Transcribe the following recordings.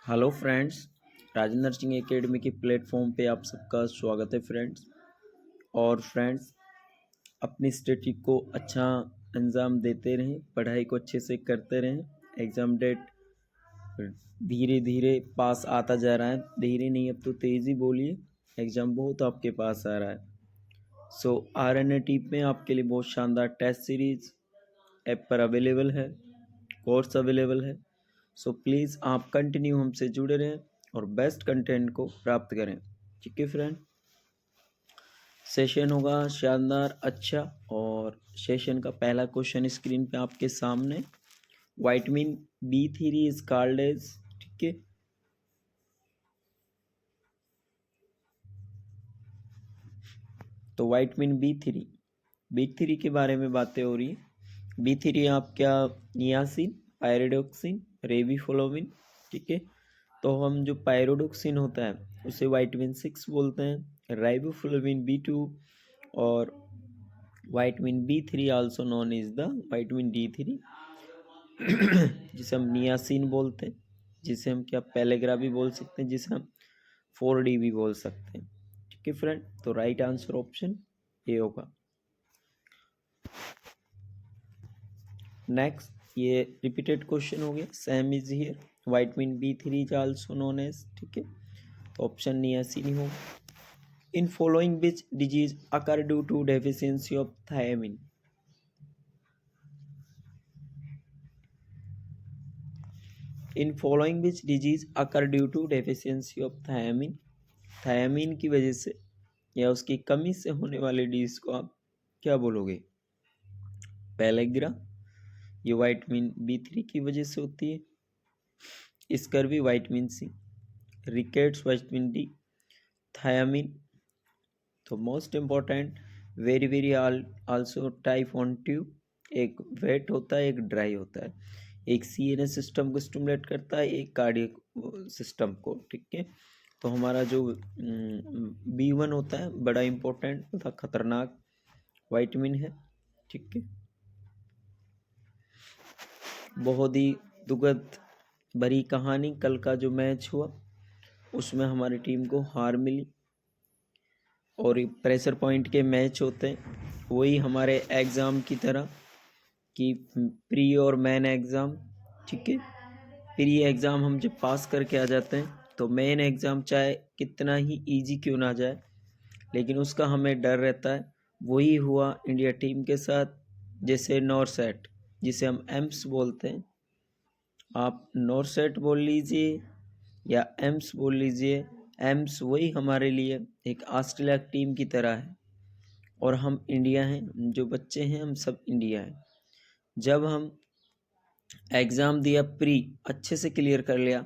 Hello friends, Rajendra Singh academy के platform पे आप सबका स्वागत है फ्रेंड्स। और फ्रेंड्स, अपनी स्टडी को अच्छा अंजाम देते रहें, पढ़ाई को अच्छे से करते रहें। एग्ज़ाम डेट धीरे धीरे पास आता जा रहा है, धीरे नहीं अब तो तेज़ी बोलिए, एग्ज़ाम बहुत आपके पास आ रहा है। सो RNA टीप में आपके लिए बहुत शानदार टेस्ट सीरीज़ ऐप पर अवेलेबल है, कोर्स अवेलेबल है। सो प्लीज़ आप कंटिन्यू हमसे जुड़े रहें और बेस्ट कंटेंट को प्राप्त करें। ठीक है फ्रेंड, सेशन होगा शानदार अच्छा। और सेशन का पहला क्वेश्चन स्क्रीन पे आपके सामने, vitamin B3 is called as, ठीक है। तो विटामिन B3 के बारे में बातें हो रही है। B3 आप क्या, नियासिन, पायरिडोक्सिन, रेबिफ्लोविन, ठीक है। तो हम जो पायरोडोक्सिन होता है उसे विटामिन 6 बोलते हैं, राइबोफ्लोविन B2 और vitamin B3 also known is the vitamin D3 जिसे हम नियासिन बोलते हैं, जिसे हम क्या पेलेग्रा भी बोल सकते हैं, जिसे हम 4D भी बोल सकते हैं। ठीक है फ्रेंड, तो राइट आंसर ऑप्शन ए होगा। नेक्स्ट, ये रिपीटेड क्वेश्चन हो गया, same is here, vitamin B3 is also known as, ठीक है। तो ऑप्शन नियासिन ही होगा। In following which disease occur due to deficiency of thiamine. In following which disease occur due to deficiency of thiamine. Thiamine की वजह से या उसकी कमी से होने वाले डिजीज को आप क्या बोलोगे? पेलेग्रा, ये विटामिन B3 की वजह से होती है। Scurvy vitamin C, rickets vitamin D, thiamine. तो most important, very very also type 1 tube, एक वेट होता है, एक ड्राई होता है, एक CNS सिस्टम को स्टिमुलेट करता है, एक कार्डियक सिस्टम को, ठीक है। तो हमारा जो B1 होता है बड़ा इम्पोर्टेंट तथा खतरनाक विटामिन है, ठीक है। बहुत ही दुखद भरी कहानी, कल का जो मैच हुआ उसमें हमारी टीम को हार मिली। और प्रेशर पॉइंट के मैच होते हैं, वही हमारे एग्ज़ाम की तरह कि प्री और मेन एग्ज़ाम, ठीक है। प्री एग्ज़ाम हम जब पास करके आ जाते हैं तो मेन एग्ज़ाम चाहे कितना ही इजी क्यों ना जाए, लेकिन उसका हमें डर रहता है। वही हुआ इंडिया टीम के साथ। जैसे नॉरसेट, जिसे हम एम्स बोलते हैं, आप नॉरसेट बोल लीजिए या एम्स बोल लीजिए, एम्स वही हमारे लिए एक ऑस्ट्रेलिया टीम की तरह है और हम इंडिया हैं, जो बच्चे हैं हम सब इंडिया हैं। जब हम एग्ज़ाम दिया, प्री अच्छे से क्लियर कर लिया,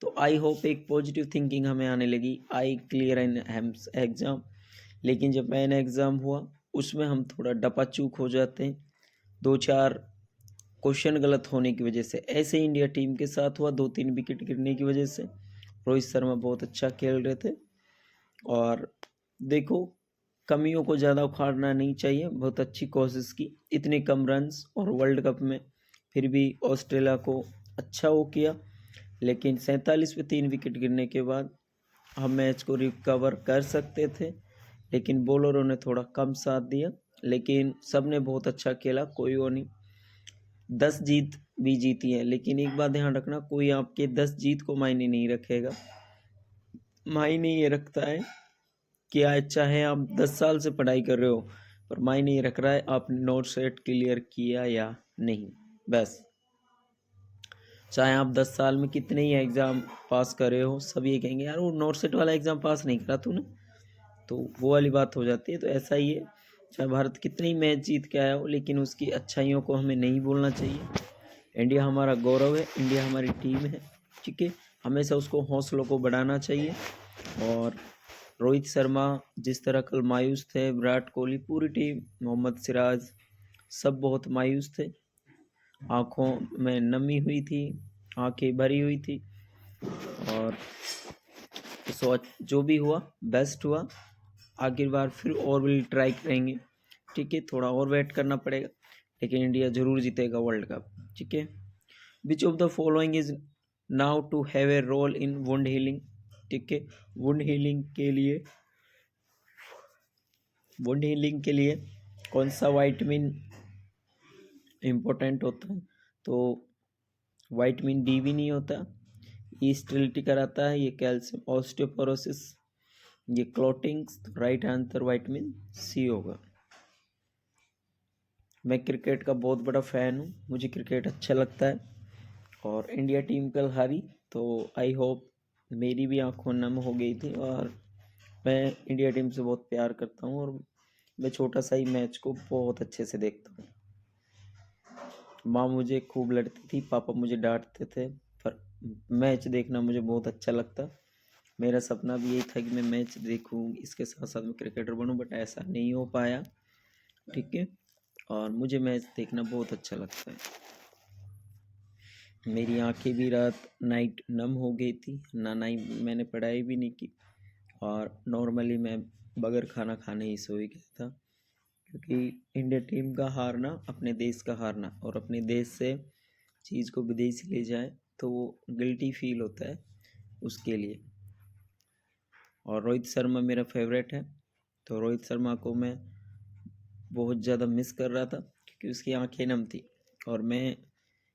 तो आई होप एक पॉजिटिव थिंकिंग हमें आने लगी, I clear in AIIMS exam. लेकिन जब मेन एग्ज़ाम हुआ उसमें हम थोड़ा डपाचूक हो जाते हैं, 2-4 क्वेश्चन गलत होने की वजह से। ऐसे इंडिया टीम के साथ हुआ, 2-3 विकेट गिरने की वजह से। रोहित शर्मा बहुत अच्छा खेल रहे थे। और देखो, कमियों को ज़्यादा उखाड़ना नहीं चाहिए, बहुत अच्छी कोशिश की, इतने कम रन्स और वर्ल्ड कप में फिर भी ऑस्ट्रेलिया को अच्छा वो किया। लेकिन 47 पे 3 विकेट गिरने के बाद हम मैच को रिकवर कर सकते थे, लेकिन बॉलरों ने थोड़ा कम साथ दिया। लेकिन सब ने बहुत अच्छा खेला, कोई वो नहीं। 10 जीत भी जीती है, लेकिन एक बात ध्यान रखना, कोई आपके 10 जीत को मायने नहीं रखेगा। मायने ये रखता है कि आज चाहे आप 10 साल से पढ़ाई कर रहे हो, पर मायने ये रख रहा है आपने नोट सेट क्लियर किया या नहीं, बस। चाहे आप 10 साल में कितने ही एग्ज़ाम पास कर रहे हो, सब ये कहेंगे यार वो नोट सेट वाला एग्ज़ाम पास नहीं करा तूने, तो वो वाली बात हो जाती है। तो ऐसा ही है, चाहे भारत कितने ही मैच जीत के आया हो, लेकिन उसकी अच्छाइयों को हमें नहीं भूलना चाहिए। इंडिया हमारा गौरव है, इंडिया हमारी टीम है, ठीक है। हमेशा उसको हौसलों को बढ़ाना चाहिए। और रोहित शर्मा जिस तरह कल मायूस थे, विराट कोहली, पूरी टीम, मोहम्मद सिराज, सब बहुत मायूस थे, आँखों में नमी हुई थी, आंखें भरी हुई थी। और सो जो भी हुआ बेस्ट हुआ, आखिर बार फिर और भी ट्राई करेंगे, ठीक है। थोड़ा और वेट करना पड़ेगा, लेकिन इंडिया जरूर जीतेगा वर्ल्ड कप, ठीक है। Which of the following is now to have a role in wound healing, ठीक है। वुंड हीलिंग के लिए कौन सा विटामिन इम्पोर्टेंट होता है? तो विटामिन डी भी नहीं होता, ये स्टेरिलिटी कराता है, ये कैल्शियम ऑस्टियोपोरोसिस, ये क्लॉटिंग्स। तो राइट आंसर विटामिन सी होगा। मैं क्रिकेट का बहुत बड़ा फ़ैन हूँ, मुझे क्रिकेट अच्छा लगता है और इंडिया टीम कल हारी तो आई होप मेरी भी आंखों नम हो गई थी। और मैं इंडिया टीम से बहुत प्यार करता हूँ और मैं छोटा सा ही मैच को बहुत अच्छे से देखता हूँ। माँ मुझे खूब लड़ती थी, पापा मुझे डांटते थे, पर मैच देखना मुझे बहुत अच्छा लगता। मेरा सपना भी यही था कि मैं मैच देखूँ, इसके साथ साथ मैं क्रिकेटर बनूँ, बट ऐसा नहीं हो पाया, ठीक है। और मुझे मैच देखना बहुत अच्छा लगता है। मेरी आंखें भी रात नाइट नम हो गई थी, मैंने पढ़ाई भी नहीं की और नॉर्मली मैं बगैर खाना खाने ही सो ही गया था, क्योंकि इंडिया टीम का हारना अपने देश का हारना, और अपने देश से चीज़ को विदेश ले जाए तो वो गिल्टी फील होता है उसके लिए। और रोहित शर्मा मेरा फेवरेट है, तो रोहित शर्मा को मैं बहुत ज़्यादा मिस कर रहा था क्योंकि उसकी आंखें नम थी। और मैं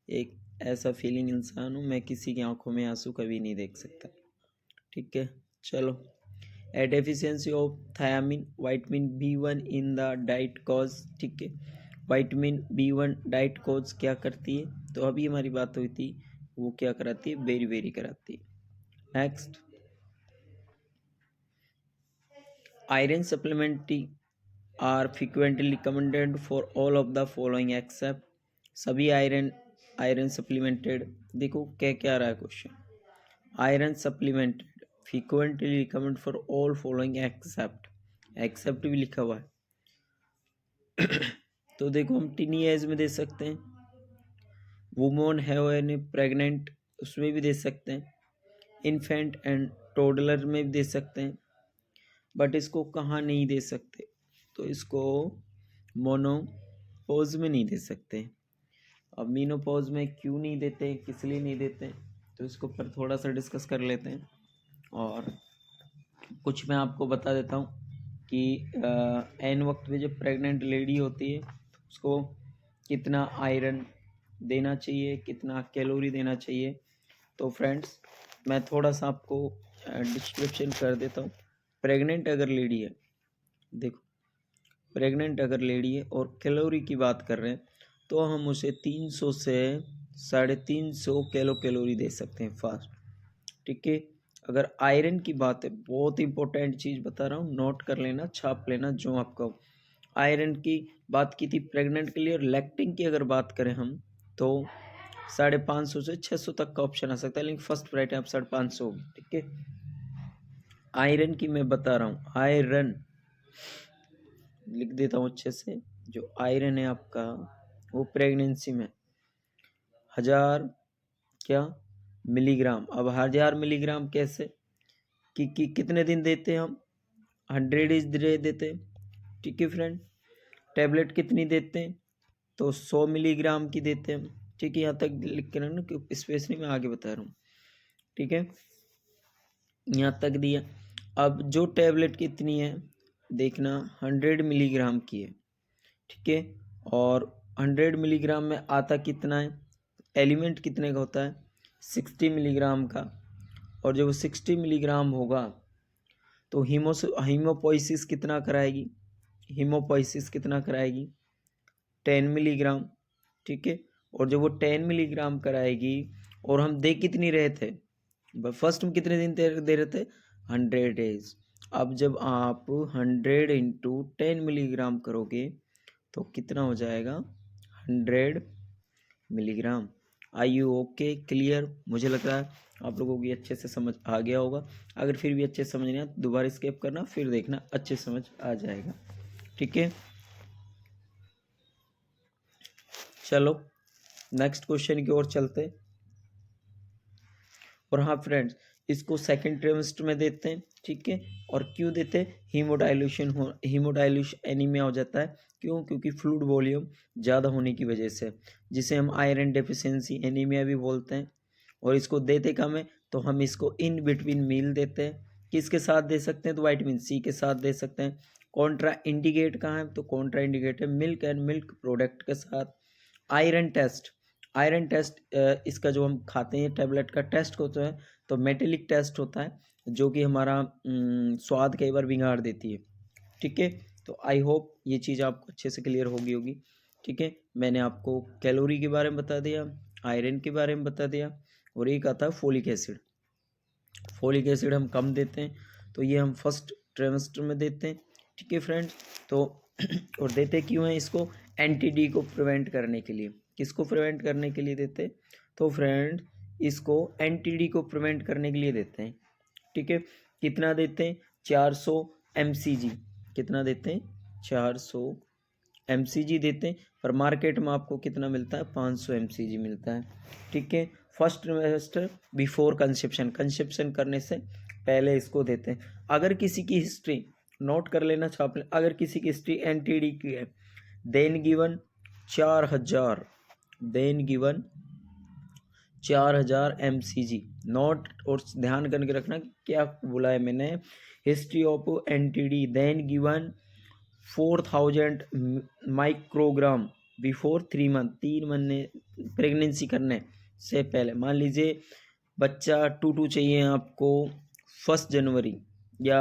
एक ऐसा फीलिंग इंसान हूँ, मैं किसी की आंखों में आंसू कभी नहीं देख सकता, ठीक है। चलो, ए deficiency of thiamine vitamin B1 in the diet cause, ठीक है। विटामिन B1 डाइट कॉज क्या करती है? तो अभी हमारी बात हुई थी, वो क्या कराती है? बेरी बेरी कराती है। Next, iron supplementary are frequently recommended for all of the following except. सभी आयरन सप्लीमेंटेड, देखो क्या क्या रहा है question. Iron supplemented frequently recommend for all following except भी लिखा हुआ है। तो देखो हम टीनी एज में दे सकते हैं, वुमन हैव एन प्रेग्नेंट उसमें भी दे सकते हैं, इन्फेंट एंड टोडलर में भी दे सकते हैं, बट इसको कहाँ नहीं दे सकते? तो इसको मोनोपॉज में नहीं दे सकते। अब मीनोपॉज में क्यों नहीं देते, किस लिए नहीं देते, तो इसको पर थोड़ा सा डिस्कस कर लेते हैं। और कुछ मैं आपको बता देता हूँ कि एन वक्त में जब प्रेग्नेंट लेडी होती है तो उसको कितना आयरन देना चाहिए, कितना कैलोरी देना चाहिए। तो फ्रेंड्स मैं थोड़ा सा आपको डिस्क्रिप्शन कर देता हूँ। प्रेग्नेंट अगर लेडी है, देखो प्रेग्नेंट अगर लेडी है और कैलोरी की बात कर रहे हैं तो हम उसे 300 से 350 कैलोरी दे सकते हैं फास्ट, ठीक है। अगर आयरन की बात है, बहुत इंपॉर्टेंट चीज़ बता रहा हूँ, नोट कर लेना, छाप लेना जो आपका। आयरन की बात की थी प्रेग्नेंट के लिए, और लैक्टिंग की अगर बात करें हम तो 550 से 600 तक का ऑप्शन आ सकता है, लेकिन फर्स्ट प्रायोरिटी आप 550 होगी, ठीक है। आयरन की मैं बता रहा हूँ, आयरन लिख देता हूँ अच्छे से। जो आयरन है आपका वो प्रेगनेंसी में 1000 क्या मिलीग्राम। अब 1000 मिलीग्राम कैसे कि कितने दिन देते हैं हम? 100 डेज देते हैं, ठीक है फ्रेंड। टैबलेट कितनी देते हैं? तो 100 मिलीग्राम की देते हैं हम, ठीक है। यहाँ तक लिख के रखना क्योंकि स्पेशली मैं आगे बता रहा हूँ, ठीक है। यहाँ तक दिया। अब जो टैबलेट कितनी है देखना, 100 मिलीग्राम की है, ठीक है। और 100 मिलीग्राम में आता कितना है, एलिमेंट कितने का होता है? 60 मिलीग्राम का। और जब 60 मिलीग्राम होगा तो हीमोपोइसिस कितना कराएगी? हीमोपोइसिस कितना कराएगी? 10 मिलीग्राम, ठीक है। और जब वो 10 मिलीग्राम कराएगी, और हम दे कितनी रहे थे? फर्स्ट में कितने दिन दे रहे थे? 100 डेज। अब जब आप 100 इंटू 10 मिलीग्राम करोगे तो कितना हो जाएगा? 100 milligram. Are you okay, clear? मुझे लग रहा है आप लोगों की अच्छे से समझ आ गया होगा। अगर फिर भी अच्छे से समझ नहीं आया दोबारा स्किप करना, फिर देखना अच्छे समझ आ जाएगा, ठीक है। चलो नेक्स्ट क्वेश्चन की ओर चलते। और हाँ फ्रेंड्स, इसको सेकंड ट्राइमेस्टर में देते हैं, ठीक है। और क्यों देते हैं? हीमोडाइल्यूशन एनीमिया हो जाता है, क्यों? क्योंकि फ्लूइड वॉल्यूम ज़्यादा होने की वजह से, जिसे हम आयरन डेफिशिएंसी एनीमिया भी बोलते हैं। और इसको देते कम है तो हम इसको इन बिटवीन मील देते हैं। किसके साथ दे सकते हैं? तो विटामिन सी के साथ दे सकते हैं। कॉन्ट्रा इंडिकेट कहाँ है? तो कॉन्ट्रा इंडिकेट है मिल्क एंड मिल्क प्रोडक्ट के साथ। आयरन टेस्ट, आयरन टेस्ट इसका जो हम खाते हैं टैबलेट का टेस्ट होता है तो मेटेलिक टेस्ट होता है, जो कि हमारा स्वाद कई बार बिगाड़ देती है। ठीक है, तो आई होप ये चीज़ आपको अच्छे से क्लियर होगी। ठीक है, मैंने आपको कैलोरी के बारे में बता दिया, आयरन के बारे में बता दिया, और एक आता है फोलिक एसिड। फोलिक एसिड हम कम देते हैं, तो ये हम फर्स्ट ट्राइमेस्टर में देते हैं। ठीक है फ्रेंड्स, तो और देते क्यों हैं इसको? एंटी-डी को प्रिवेंट करने के लिए। किसको प्रिवेंट करने के लिए देते हैं? तो फ्रेंड इसको एंटी-डी को प्रिवेंट करने के लिए देते हैं। ठीक है, कितना देते हैं? 400 mcg। कितना देते हैं? 400 mcg देते हैं, पर मार्केट में आपको कितना मिलता है? 500 mcg मिलता है। ठीक है, first trimester before conception, conception करने से पहले इसको देते हैं। अगर किसी की हिस्ट्री नोट कर लेना छाप लें, अगर किसी की हिस्ट्री एंटी-डी की है, then given 4000, then given 4000 mcg note, और ध्यान करके रखना क्या बोला है मैंने, history of anti D, then given 4000 microgram before 3 month, 3 महीने प्रेगनेंसी करने से पहले। मान लीजिए बच्चा टू चाहिए आपको 1 जनवरी या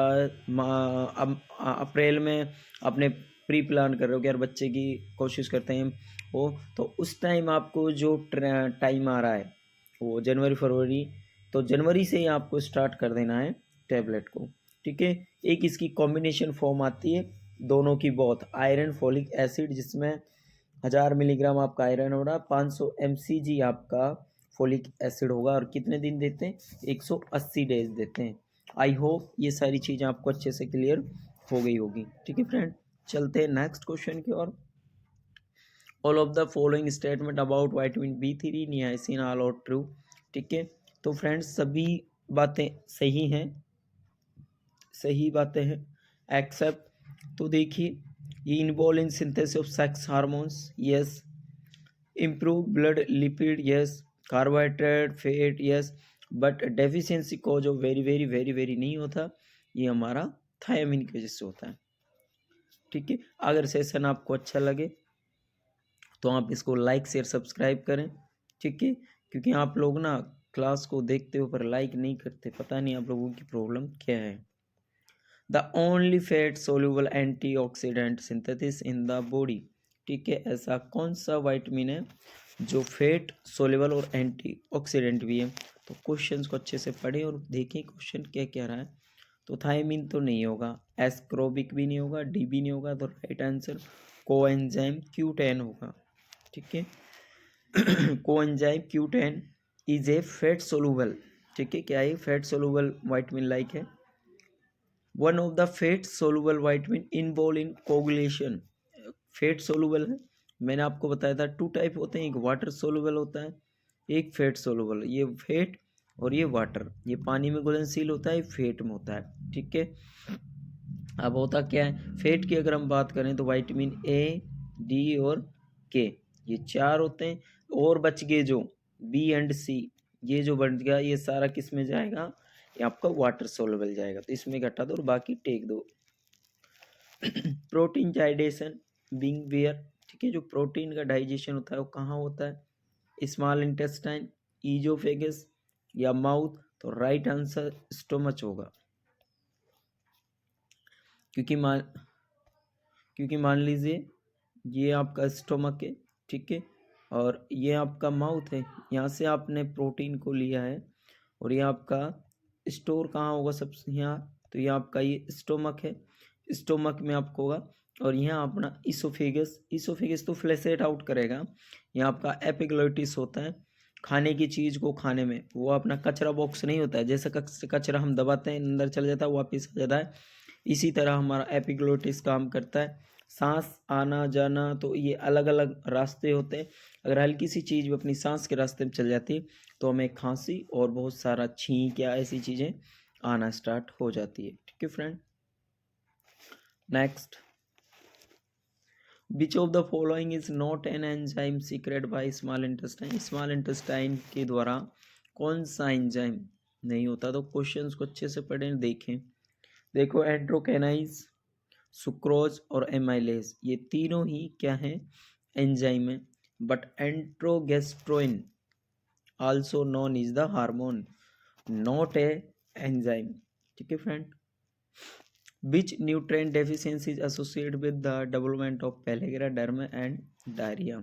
अप्रैल में अपने प्री प्लान कर रहे हो कि यार बच्चे की कोशिश करते हैं वो, तो उस टाइम आपको जो टाइम आ रहा है वो जनवरी फरवरी, तो जनवरी से ही आपको स्टार्ट कर देना है टैबलेट को। ठीक है, एक इसकी कॉम्बिनेशन फॉर्म आती है दोनों की, बहुत आयरन फोलिक एसिड, जिसमें 1000 मिलीग्राम आपका आयरन हो रहा, 500 mcg आपका फोलिक एसिड होगा, और कितने दिन देते हैं? 180 डेज देते हैं। आई होप ये सारी चीज़ें आपको अच्छे से क्लियर हो गई होगी। ठीक है फ्रेंड, चलते हैं नेक्स्ट क्वेश्चन की ओर। All of the following statement about vitamin B3 niacin all are true. ठीक है, तो फ्रेंड्स सभी बातें सही हैं, सही बातें हैं एक्सेप्ट, तो देखिए ये involve in synthesis of sex hormones, yes, improve blood lipid, yes, carbohydrate fat, yes, but deficiency cause of very very very very नहीं होता, ये हमारा थायमिन की वजह से होता है। ठीक है, अगर सेशन आपको अच्छा लगे तो आप इसको लाइक शेयर सब्सक्राइब करें। ठीक है, क्योंकि आप लोग ना क्लास को देखते हो पर लाइक नहीं करते, पता नहीं आप लोगों की प्रॉब्लम क्या है। The only fat soluble antioxidant synthesis in the body. ठीक है, ऐसा कौन सा विटामिन है जो फैट सोल्यूबल और एंटीऑक्सीडेंट भी है? तो क्वेश्चंस को अच्छे से पढ़ें और देखें क्वेश्चन क्या कह रहा है। तो थायमिन तो नहीं होगा, एस्क्रोबिक भी नहीं होगा, डी भी नहीं होगा, तो राइट आंसर कोएंजाइम Q10 होगा। ठीक है, coenzyme Q10 is a fat soluble. ठीक है, क्या है? फैट सोल्यूबल विटामिन लाइक है। One of the fat soluble vitamin involve in coagulation. Fat soluble है, मैंने आपको बताया था 2 टाइप होते हैं, एक वाटर सोल्यूबल होता है, एक फैट सोल्यूबल। ये फैट और ये वाटर, ये पानी में घुलनशील होता है, फैट में होता है। ठीक है, अब होता क्या है, फैट की अगर हम बात करें तो विटामिन A, D और K, ये 4 होते हैं, और बच गए जो B एंड C, ये जो बच गया ये सारा किस में जाएगा? ये आपका वाटर सोल्यूबल जाएगा, तो इसमें घटा दो और बाकी टेक दो। Protein digestion being where. ठीक है, जो प्रोटीन का डाइजेशन होता है वो कहाँ होता है? स्मॉल इंटेस्टाइन, ईजोफेगस या माउथ? तो राइट आंसर स्टोमच होगा, क्योंकि मान लीजिए ये आपका स्टोमक है, ठीक है, और ये आपका माउथ है, यहाँ से आपने प्रोटीन को लिया है, और ये आपका स्टोर कहाँ होगा? सबसे यहाँ, तो ये आपका ये स्टोमक है, स्टोमक में आपको होगा, और यहाँ अपना इसोफेगस तो फ्लैशेट आउट करेगा। यहाँ आपका एपिग्लोटिस होता है, खाने की चीज़ को खाने में, वो अपना कचरा बॉक्स नहीं होता है, जैसे कचरा हम दबाते हैं अंदर चल जाता है वापस आ जाता है, इसी तरह हमारा एपिग्लोटिस काम करता है। सांस आना जाना, तो ये अलग अलग रास्ते होते हैं, अगर हल्की सी चीज़ भी अपनी सांस के रास्ते में चल जाती है तो हमें खांसी और बहुत सारा छींक या ऐसी चीज़ें आना स्टार्ट हो जाती है। ठीक है friend, next, which of the following is not an enzyme secret by small intestine. Small intestine के द्वारा कौन सा एंजाइम नहीं होता? तो क्वेश्चंस को अच्छे से पढ़ें, देखें। देखो एंड्रोकेनाइज, सुक्रोज और एमाइलेज, ये तीनों ही क्या है? एंजाइम है। But enterogastrone also known is the hormone, not a enzyme. ठीक है friend. Which nutrient deficiency is associated with the development of pellagra, derma and diarrhoea.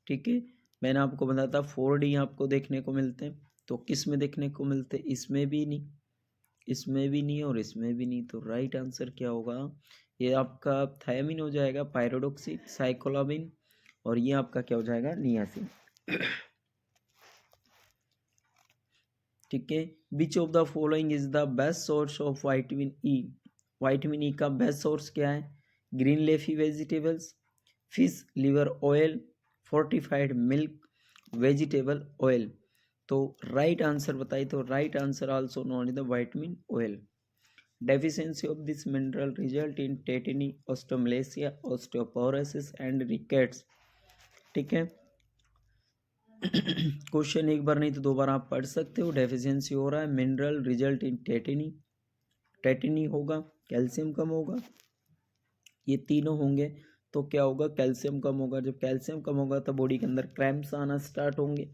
ठीक है, मैंने आपको बताया था 4D आपको देखने को मिलते हैं, तो किस में देखने को मिलते हैं? इसमें भी नहीं, इसमें भी नहीं और इसमें भी नहीं। तो राइट आंसर क्या होगा? ये आपका थायमिन हो जाएगा, पायरोडोक्सिन, साइक्लोबिन, और ये आपका क्या हो जाएगा? नियासिन। ठीक है। Which of the following is the best source of vitamin E? Vitamin E का बेस्ट सोर्स क्या है? Green leafy vegetables, fish liver oil, fortified milk, vegetable oil. तो राइट आंसर बताइए। तो right answer also known is the vitamin oil. Deficiency of this mineral result in tetani, osteomalacia, osteoporosis and rickets. ठीक है। Question एक बार नहीं तो दो बार आप पढ़ सकते हो। डेफिशिएंसी हो रहा है, mineral result in tetani, tetani होगा, कैल्शियम कम होगा, ये तीनों होंगे तो क्या होगा? कैल्शियम कम होगा। जब कैल्शियम कम होगा तो बॉडी के अंदर क्रैम्प्स आना स्टार्ट होंगे,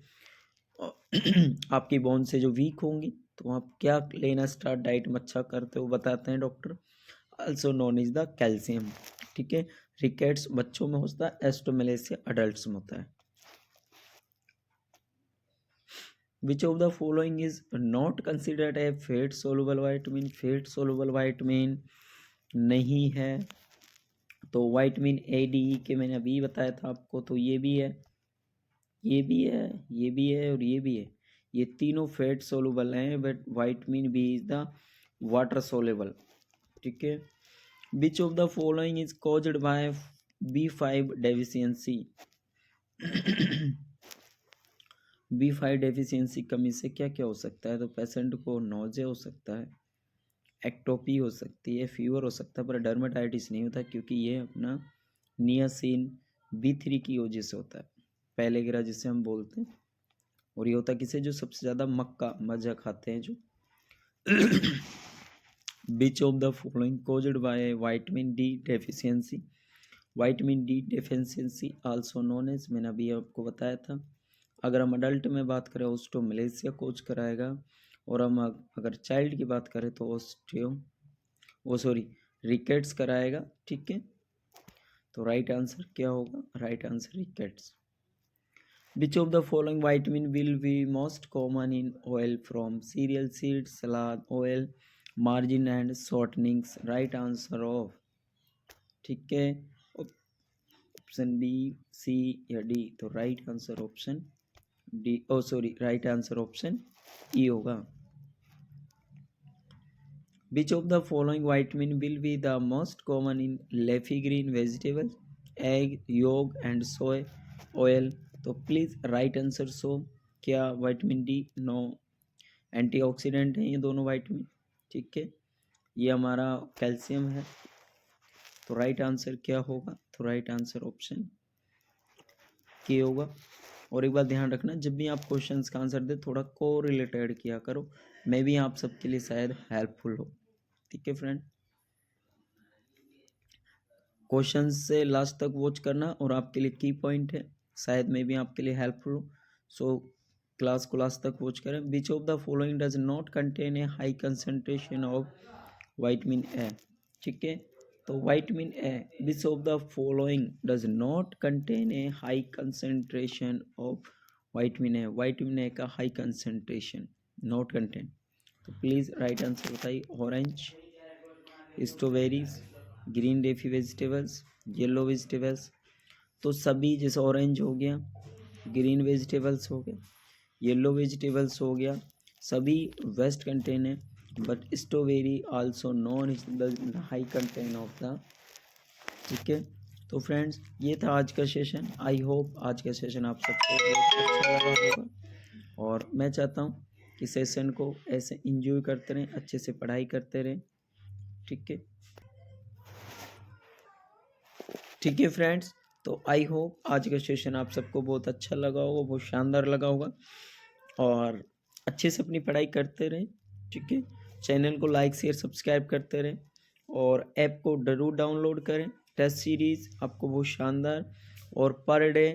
आपकी बोन से जो वीक होंगी, तो आप क्या लेना स्टार्ट डाइट में अच्छा करते हो बताते हैं doctor, also known is the calcium. ठीक है। रिकेट्स बच्चों में होता है, एस्टोमेलेसिया अडल्ट्स में होता है। Which of the following is not considered a fat soluble vitamin? Fat soluble vitamin नहीं है। तो वाइटामिन ए, डी, ई के मैंने अभी बताया था आपको, तो ये भी है, ये भी है, ये भी है और ये भी है। ये तीनों फैट सोलुबल हैं, but vitamin B is the water soluble. ठीक है। Which of the following is caused by B5 deficiency? B5 deficiency कमी से क्या क्या हो सकता है? तो पेशेंट को नोज़िया हो सकता है, एक्टोपी हो सकती है, फीवर हो सकता है, पर डर्मेटाइटिस नहीं होता, क्योंकि ये अपना नियासिन B3 की वजह से होता है, पेलेग्रा जिसे हम बोलते हैं। और ये होता किसे? जो सबसे ज़्यादा मक्का मजा खाते हैं जो। Which of the following caused by vitamin D deficiency? Vitamin D deficiency also known as, मैंने अभी आपको बताया था। अगर हम अडल्ट में बात करें ऑस्टोमलेशिया कोज कराएगा, और हम अगर चाइल्ड की बात करें तो रिकेट्स कराएगा। ठीक है। तो राइट आंसर क्या होगा? Right answer rickets. Which of the following vitamin will be most common in oil from cereal seeds, salad oil, margarine and shortenings? Right answer of, ठीक है, ऑप्शन बी, सी या D? तो right answer option D, right answer option E होगा। Which of the following vitamin will be the most common in leafy green vegetables, egg, yolk and soy oil? तो please right answer सो। क्या vitamin D? No, antioxidant हैं ये दोनों vitamin. ठीक है। ये हमारा कैल्शियम है। तो राइट आंसर क्या होगा? तो राइट आंसर ऑप्शन के होगा। और एक बात ध्यान रखना, जब भी आप क्वेश्चंस का आंसर दे थोड़ा को रिलेटेड किया करो, मैं भी आप सबके लिए शायद हेल्पफुल हो। ठीक है फ्रेंड, क्वेश्चन से लास्ट तक वॉच करना, और आपके लिए की पॉइंट है, शायद मैं भी आपके लिए हेल्पफुल हो। सो क्लास को लास्ट तक वॉच करें। विच of the following does not contain a high concentration of vitamin A? ठीक है। तो vitamin A, which of the following does not contain a high concentration of vitamin A? Vitamin A का high concentration not contain. तो please right answer बताइए। Orange, strawberries, green leafy vegetables, yellow vegetables? तो सभी, जैसे orange हो गया, green vegetables हो गया, येलो वेजिटेबल्स हो गया, सभी वेस्ट कंटेन है, but strawberry also known is the high contain of the. ठीक है। तो फ्रेंड्स, ये था आज का सेशन। आई होप आज का सेशन आप सबको बहुत अच्छा लगा होगा, और मैं चाहता हूँ कि सेशन को ऐसे इंजॉय करते रहें, अच्छे से पढ़ाई करते रहें। ठीक है, ठीक है फ्रेंड्स। तो आई होप आज का सेशन आप सबको बहुत अच्छा लगा होगा, बहुत शानदार लगा होगा। और अच्छे से अपनी पढ़ाई करते रहें, ठीक है। चैनल को लाइक शेयर सब्सक्राइब करते रहें और ऐप को ज़रूर डाउनलोड करें। टेस्ट सीरीज़ आपको बहुत शानदार और पर डे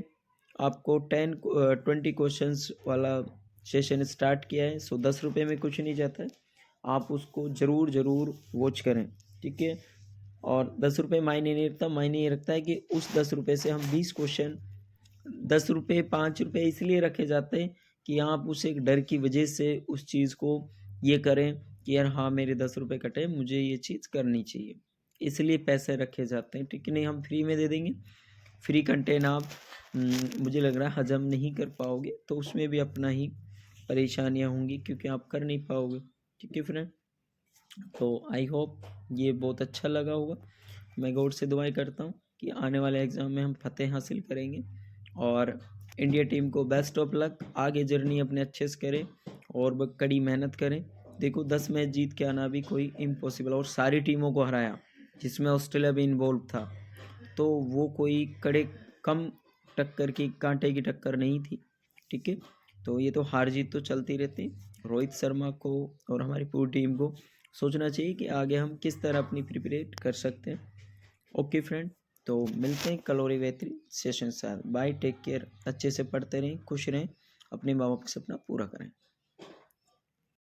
आपको 20 क्वेश्चंस वाला सेशन स्टार्ट किया है। 10 रुपये में कुछ नहीं जाता है, आप उसको ज़रूर वॉच करें, ठीक है। और 10 रुपये मायने नहीं रखता, मायने ये रखता है कि उस 10 रुपये से हम 20 क्वेश्चन 10 रुपये 5 रुपये इसलिए रखे जाते हैं कि आप उस एक डर की वजह से उस चीज़ को ये करें कि यार हाँ मेरे 10 रुपये कटे, मुझे ये चीज़ करनी चाहिए, इसलिए पैसे रखे जाते हैं, ठीक है। नहीं हम फ्री में दे देंगे, फ्री कंटेंट आप मुझे लग रहा है हजम नहीं कर पाओगे, तो उसमें भी अपना ही परेशानियां होंगी क्योंकि आप कर नहीं पाओगे, ठीक है फ्रेंड। तो आई होप ये बहुत अच्छा लगा होगा। मैं गॉड से दुआएं करता हूँ कि आने वाले एग्ज़ाम में हम फतेह हासिल करेंगे और इंडिया टीम को बेस्ट ऑफ लक। आगे जर्नी अपने अच्छे से करें और कड़ी मेहनत करें। देखो 10 मैच जीत के आना भी कोई इम्पॉसिबल, और सारी टीमों को हराया जिसमें ऑस्ट्रेलिया भी इन्वॉल्व था, तो वो कोई कम टक्कर की कांटे की टक्कर नहीं थी, ठीक है। तो ये तो हार जीत तो चलती रहती है। रोहित शर्मा को और हमारी पूरी टीम को सोचना चाहिए कि आगे हम किस तरह अपनी प्रिपरेट कर सकते हैं। ओके फ्रेंड, तो मिलते हैं कल और एक बेहतरीन सेशन साथ। बाय, टेक केयर, अच्छे से पढ़ते रहें, खुश रहें, अपने माँ बाप का सपना पूरा करें।